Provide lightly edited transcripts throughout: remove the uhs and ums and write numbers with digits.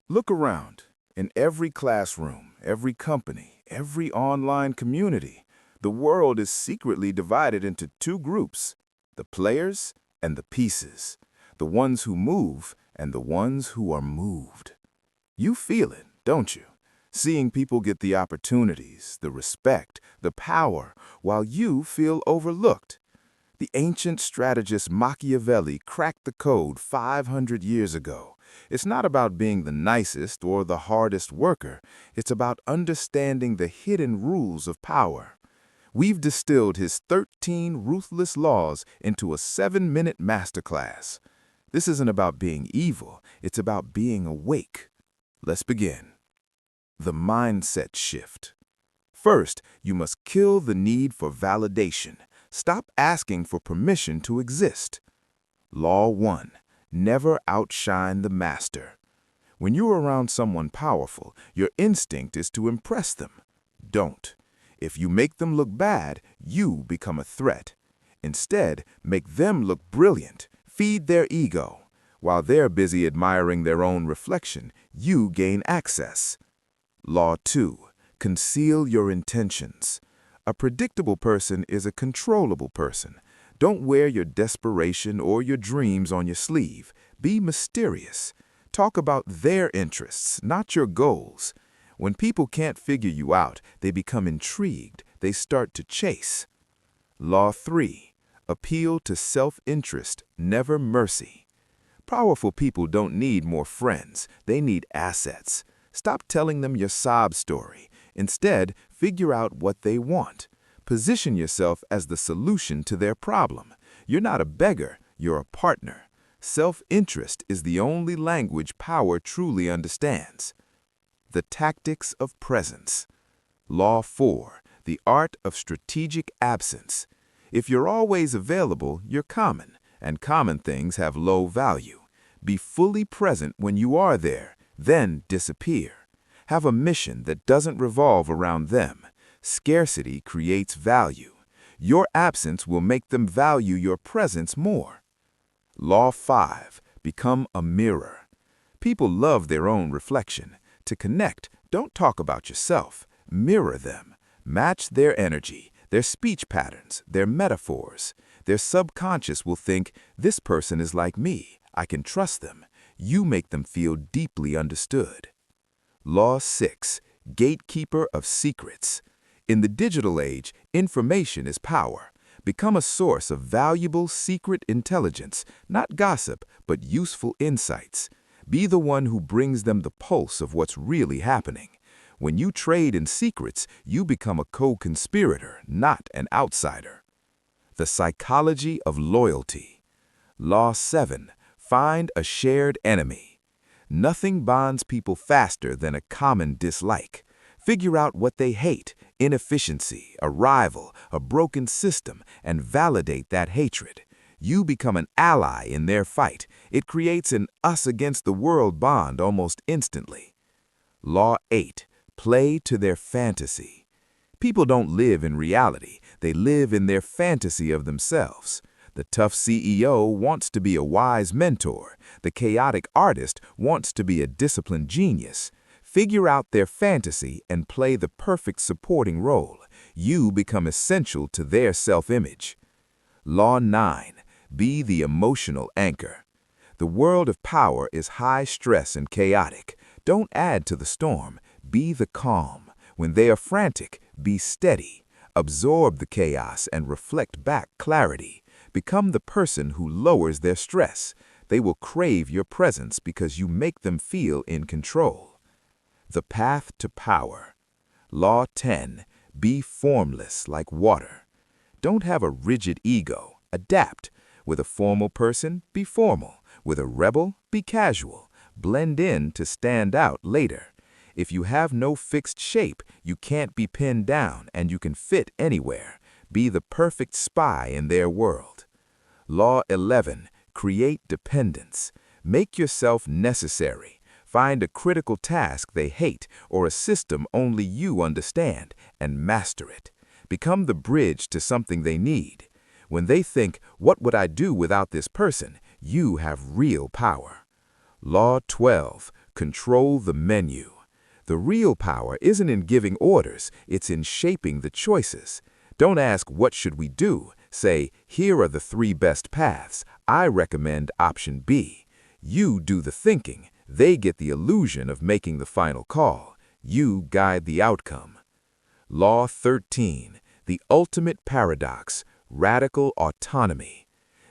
Look around. In every classroom, every company, every online community, the world is secretly divided into two groups, the players and the pieces, the ones who move and the ones who are moved. You feel it, don't you? Seeing people get the opportunities, the respect, the power, while you feel overlooked. The ancient strategist Machiavelli cracked the code 500 years ago. It's not about being the nicest or the hardest worker. It's about understanding the hidden rules of power. We've distilled his 13 ruthless laws into a 7-minute masterclass. This isn't about being evil. It's about being awake. Let's begin. The mindset shift. First, you must kill the need for validation. Stop asking for permission to exist. Law 1. Never outshine the master. When you're around someone powerful, your instinct is to impress them. Don't. If you make them look bad, you become a threat. Instead, make them look brilliant. Feed their ego. While they're busy admiring their own reflection, you gain access. Law 2. Conceal your intentions. A predictable person is a controllable person. Don't wear your desperation or your dreams on your sleeve. Be mysterious. Talk about their interests, not your goals. When people can't figure you out, they become intrigued. They start to chase. Law 3. Appeal to self-interest, never mercy. Powerful people don't need more friends. They need assets. Stop telling them your sob story. Instead, figure out what they want. Position yourself as the solution to their problem. You're not a beggar, you're a partner. Self-interest is the only language power truly understands. The tactics of presence. Law 4. The art of strategic absence. If you're always available, you're common, and common things have low value. Be fully present when you are there, then disappear. Have a mission that doesn't revolve around them. Scarcity creates value. Your absence will make them value your presence more. Law 5. Become a mirror. People love their own reflection. To connect, don't talk about yourself. Mirror them. Match their energy, their speech patterns, their metaphors. Their subconscious will think, this person is like me. I can trust them. You make them feel deeply understood. Law 6. Gatekeeper of secrets. In the digital age, information is power. Become a source of valuable secret intelligence, not gossip, but useful insights. Be the one who brings them the pulse of what's really happening. When you trade in secrets, you become a co-conspirator, not an outsider. The psychology of loyalty. Law 7. Find a shared enemy. Nothing bonds people faster than a common dislike. Figure out what they hate, inefficiency, a rival, a broken system, and validate that hatred. You become an ally in their fight. It creates an us-against-the-world bond almost instantly. Law 8. Play to their fantasy. People don't live in reality. They live in their fantasy of themselves. The tough CEO wants to be a wise mentor. The chaotic artist wants to be a disciplined genius. Figure out their fantasy and play the perfect supporting role. You become essential to their self-image. Law 9. Be the emotional anchor. The world of power is high stress and chaotic. Don't add to the storm. Be the calm. When they are frantic, be steady. Absorb the chaos and reflect back clarity. Become the person who lowers their stress. They will crave your presence because you make them feel in control. The path to power. Law 10. Be formless like water. Don't have a rigid ego. Adapt. With a formal person, be formal. With a rebel, be casual. Blend in to stand out later. If you have no fixed shape, you can't be pinned down and you can fit anywhere. Be the perfect spy in their world. Law 11. Create dependence. Make yourself necessary. Find a critical task they hate or a system only you understand and master it. Become the bridge to something they need. When they think, what would I do without this person? You have real power. Law 12. Control the menu. The real power isn't in giving orders, it's in shaping the choices. Don't ask, what should we do? Say, here are the 3 best paths. I recommend option B. You do the thinking. They get the illusion of making the final call. You guide the outcome. Law 13. The ultimate paradox, radical autonomy.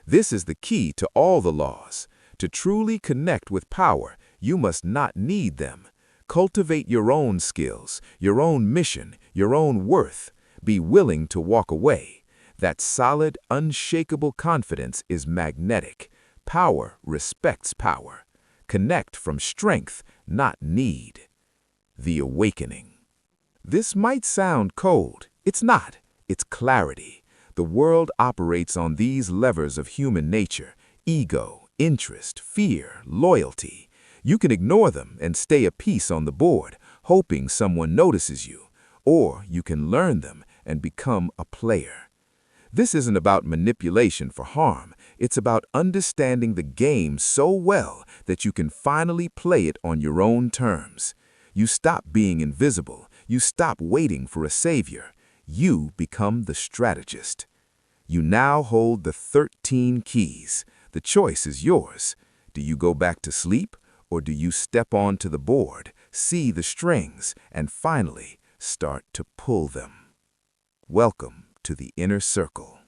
This is the key to all the laws. To truly connect with power, you must not need them. Cultivate your own skills, your own mission, your own worth. Be willing to walk away. That solid, unshakable confidence is magnetic. Power respects power. Connect from strength, not need. The awakening. This might sound cold. It's not. It's clarity. The world operates on these levers of human nature: ego, interest, fear, loyalty. You can ignore them and stay a piece on the board, hoping someone notices you. Or you can learn them and become a player. This isn't about manipulation for harm. It's about understanding the game so well that you can finally play it on your own terms. You stop being invisible. You stop waiting for a savior. You become the strategist. You now hold the 13 keys. The choice is yours. Do you go back to sleep, or do you step onto the board, see the strings, and finally start to pull them? Welcome to the inner circle.